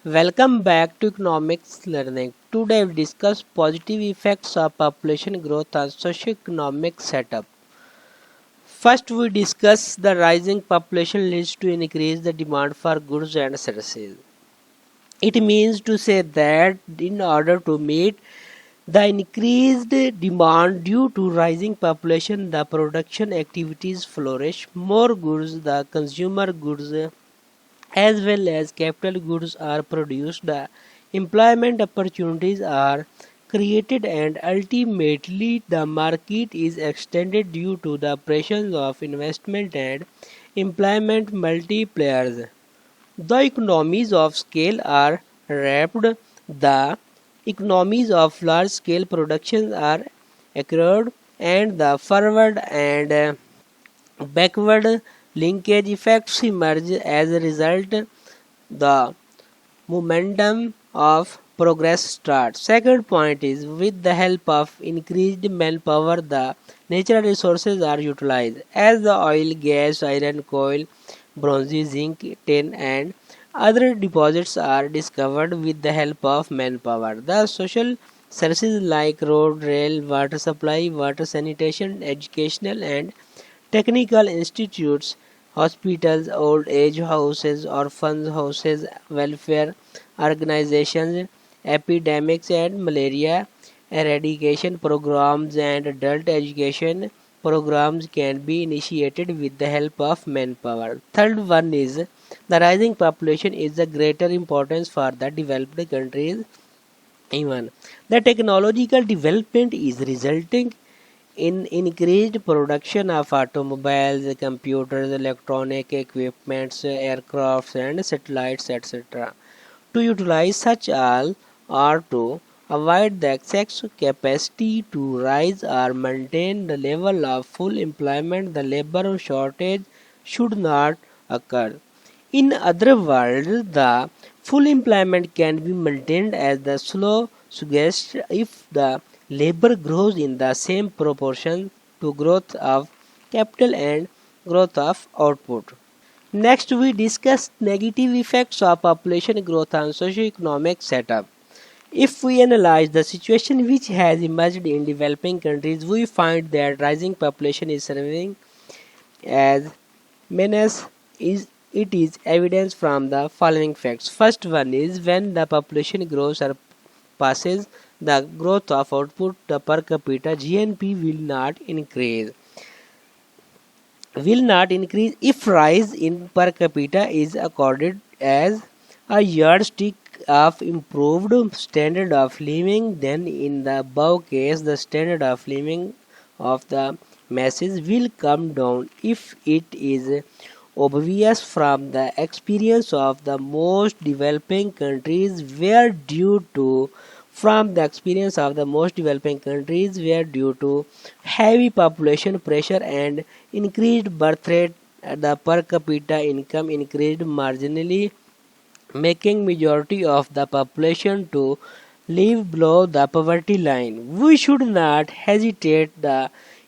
Welcome back to Economics Learning. Today we discuss positive effects of population growth on socio-economic setup. First we discuss the rising population leads to increase the demand for goods and services. It means to say that in order to meet the increased demand due to rising population, the production activities flourish. More goods, the consumer goods as well as capital goods are produced, the employment opportunities are created, and ultimately the market is extended due to the pressures of investment and employment multipliers. The economies of scale are wrapped. The economies of large scale production are accrued, and the forward and backward linkage effects emerge as a result. The momentum of progress starts. Second point is with the help of increased manpower, the natural resources are utilized as the oil, gas, iron, coal, bronze, zinc, tin, and other deposits are discovered with the help of manpower. The social services like road, rail, water supply, water sanitation, educational and technical institutes, hospitals, old age houses, orphan houses, welfare organizations, epidemics and malaria eradication programs, and adult education programs can be initiated with the help of manpower. Third one is the rising population is the greater importance for the developed countries. Even the technological development is resulting in increased production of automobiles, computers, electronic equipments, aircrafts, and satellites, etc. To utilize such all or to avoid the excess capacity to rise or maintain the level of full employment, the labor shortage should not occur. In other words, the full employment can be maintained as the slow suggests if the labor grows in the same proportion to growth of capital and growth of output. Next, we discuss negative effects of population growth on socio-economic setup. If we analyze the situation which has emerged in developing countries, we find that rising population is serving as menace. Is it is evidence from the following facts. First one is when the population grows surpasses the growth of output, the per capita GNP will not increase if rise in per capita is accorded as a yardstick of improved standard of living. Then in the above case the standard of living of the masses will come down if it is obvious from the experience of the most developing countries where due to from the experience of the most developing countries where due to heavy population pressure and increased birth rate, the per capita income increased marginally, making majority of the population to live below the poverty line. We should not hesitate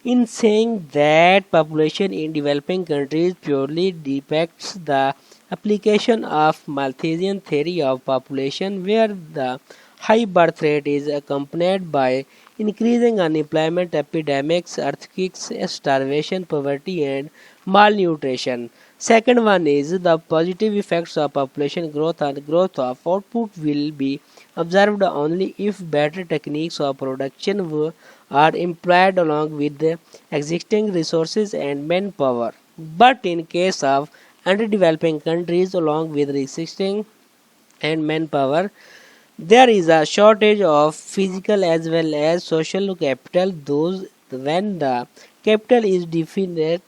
in saying that population in developing countries purely depicts the application of Malthusian theory of population, where the high birth rate is accompanied by increasing unemployment, epidemics, earthquakes, starvation, poverty, and malnutrition. Second one is the positive effects of population growth and growth of output will be observed only if better techniques of production are employed along with the existing resources and manpower. But in case of underdeveloping countries along with existing and manpower, there is a shortage of physical as well as social capital. Those when the capital is deficient,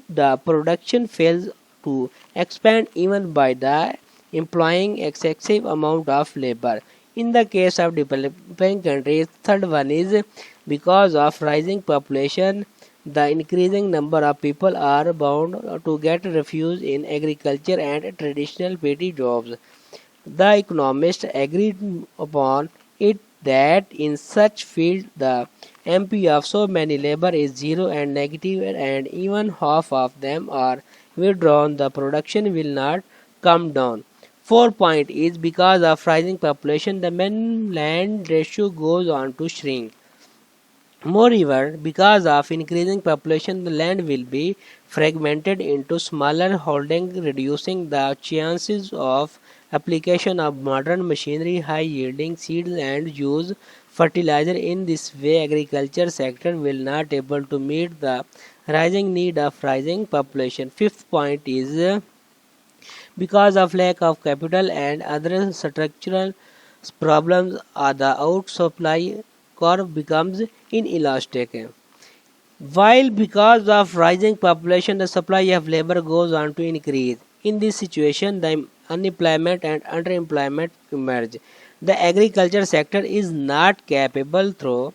the production fails to expand even by the employing excessive amount of labor. In the case of developing countries, third one is because of rising population, the increasing number of people are bound to get refuge in agriculture and traditional petty jobs. The economists agreed upon it that in such fields the MP of so many labor is zero and negative, and even half of them are withdrawn, the production will not come down. Fourth point is because of rising population, the man land ratio goes on to shrink. Moreover, because of increasing population, the land will be fragmented into smaller holdings, reducing the chances of application of modern machinery, high-yielding seeds, and use fertilizer. In this way, agriculture sector will not able to meet the rising need of rising population. Fifth point is because of lack of capital and other structural problems, the outsupply curve becomes inelastic. While because of rising population, the supply of labor goes on to increase. In this situation, the unemployment and underemployment emerge. The agriculture sector is not capable through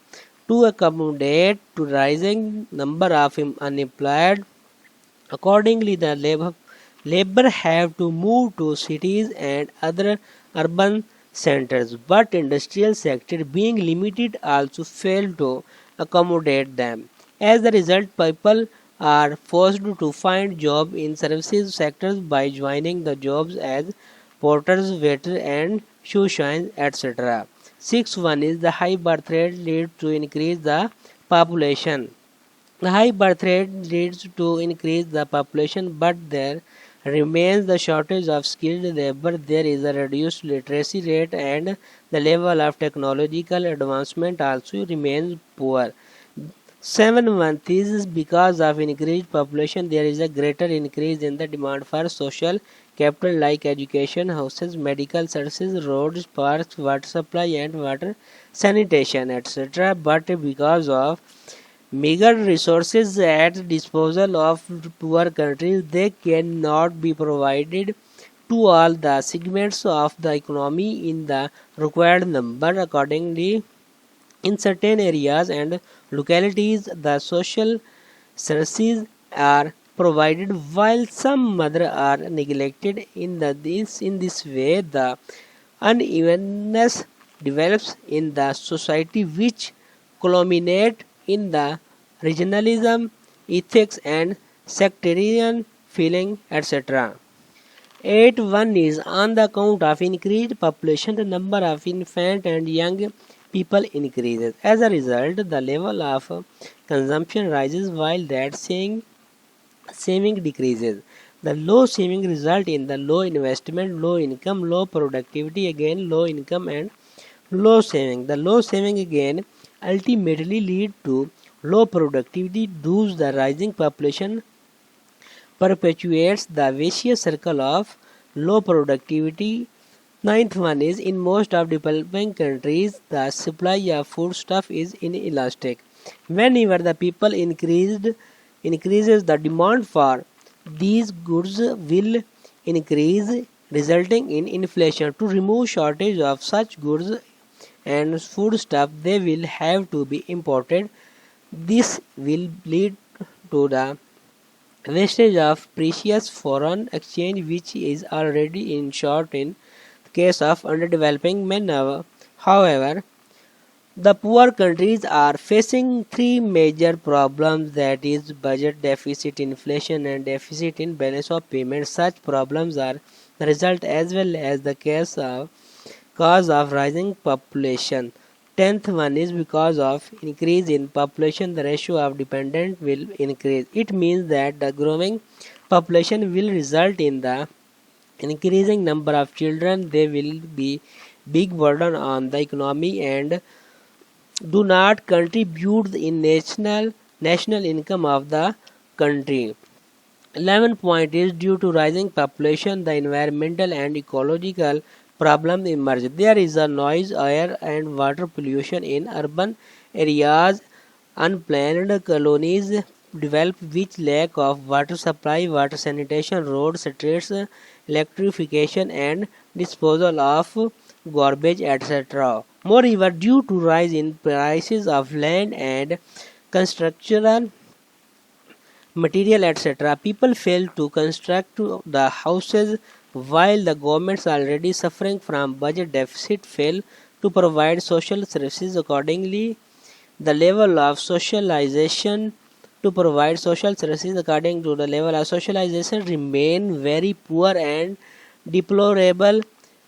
to accommodate to rising number of unemployed. Accordingly, the labor have to move to cities and other urban centers, but industrial sector being limited also fail to accommodate them. As a result, people are forced to find job in services sectors by joining the jobs as porters, waiter and shoe shines, etc. Sixth one is the high birth rate leads to increase the population. The high birth rate leads to increase the population, but there remains the shortage of skilled labor. There is a reduced literacy rate, and the level of technological advancement also remains poor. 7 months is because of increased population. There is a greater increase in the demand for social capital like education, houses, medical services, roads, parks, water supply, and water sanitation, etc. But because of meager resources at disposal of poor countries, they cannot be provided to all the segments of the economy in the required number. Accordingly, in certain areas and localities, the social services are provided while some other are neglected. In this way, the unevenness develops in the society, which culminate in the regionalism, ethics, and sectarian feeling, etc. 8 1 is on the account of increased population, the number of infant and young people increases. As a result, the level of consumption rises while that saving decreases. The low saving result in the low investment, low income, low productivity, again low income and low saving. The low saving again ultimately lead to low productivity. Thus, the rising population perpetuates the vicious circle of low productivity. Ninth one is in most of developing countries, the supply of foodstuff is inelastic. Whenever the people increases the demand for these goods will increase, resulting in inflation. To remove shortage of such goods and foodstuff, they will have to be imported. This will lead to the wastage of precious foreign exchange, which is already in short in case of underdeveloping maneuver. However, the poor countries are facing three major problems, that is budget deficit, inflation and deficit in balance of payments. Such problems are the result as well as the cause of rising population. Tenth one is because of increase in population, the ratio of dependent will increase. It means that the growing population will result in the increasing number of children. They will be big burden on the economy and do not contribute in national income of the country. 11th point is due to rising population, the environmental and ecological problems emerge. There is a noise, air and water pollution in urban areas. Unplanned colonies develop which lack of water supply, water sanitation, road streets, electrification and disposal of garbage, etc. Moreover, due to rise in prices of land and construction material, etc., people fail to construct the houses, while the governments already suffering from budget deficit fail to provide social services. Accordingly, the level of socialization to provide social services according to the level of socialization remain very poor, and deplorable,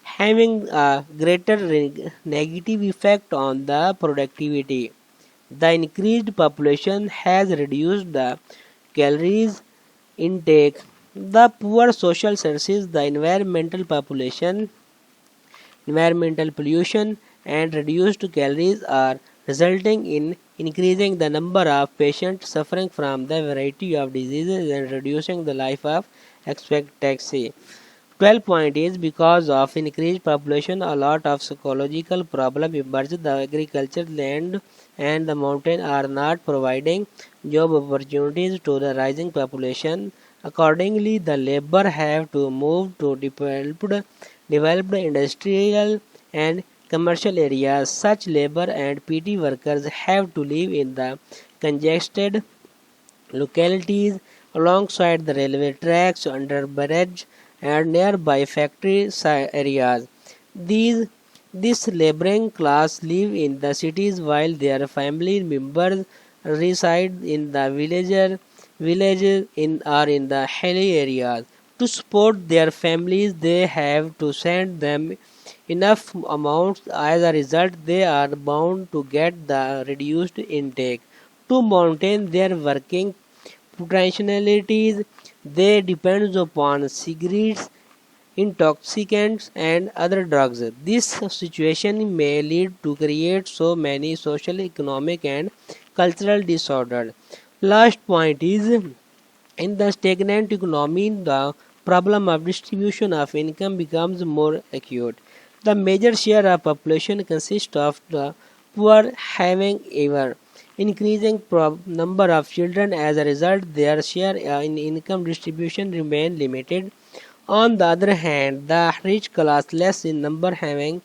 having a greater negative effect on the productivity. The increased population has reduced the calories intake. The poor social services, the environmental pollution, and reduced calories are resulting in increasing the number of patients suffering from the variety of diseases and reducing the life of expectancy. 12 point is because of increased population a lot of psychological problem emerge. The agriculture land and the mountain are not providing job opportunities to the rising population. Accordingly, the labor have to move to developed industrial and commercial areas. Such labor and PT workers have to live in the congested localities alongside the railway tracks, under bridge, and nearby factory areas. These this laboring class live in the cities while their family members reside in the villages or in the hilly areas. To support their families, they have to send them enough amounts. As a result, they are bound to get the reduced intake. To maintain their working potentialities, they depend upon cigarettes, intoxicants, and other drugs. This situation may lead to create so many social, economic, and cultural disorders. Last point is in the stagnant economy, the problem of distribution of income becomes more acute. The major share of population consists of the poor having ever increasing number of children. As a result, their share in income distribution remain limited. On the other hand, the rich class, less in number, having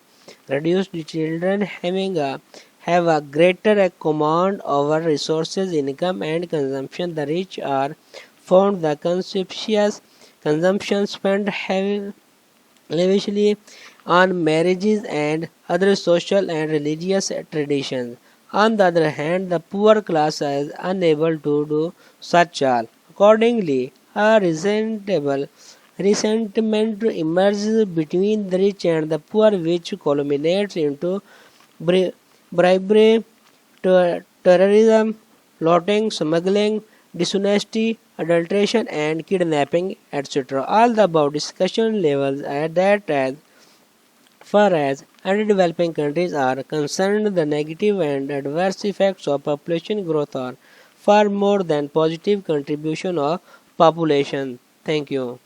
reduced children, have a greater command over resources, income, and consumption. The rich are found the conspicuous consumption spent lavishly on marriages and other social and religious traditions. On the other hand, the poor class is unable to do such all. Accordingly, a resentment emerges between the rich and the poor, which culminates into bribery, terrorism, looting, smuggling, dishonesty, adulteration, and kidnapping, etc. All the above discussion levels at that as far as underdeveloping countries are concerned, the negative and adverse effects of population growth are far more than positive contribution of population. Thank you.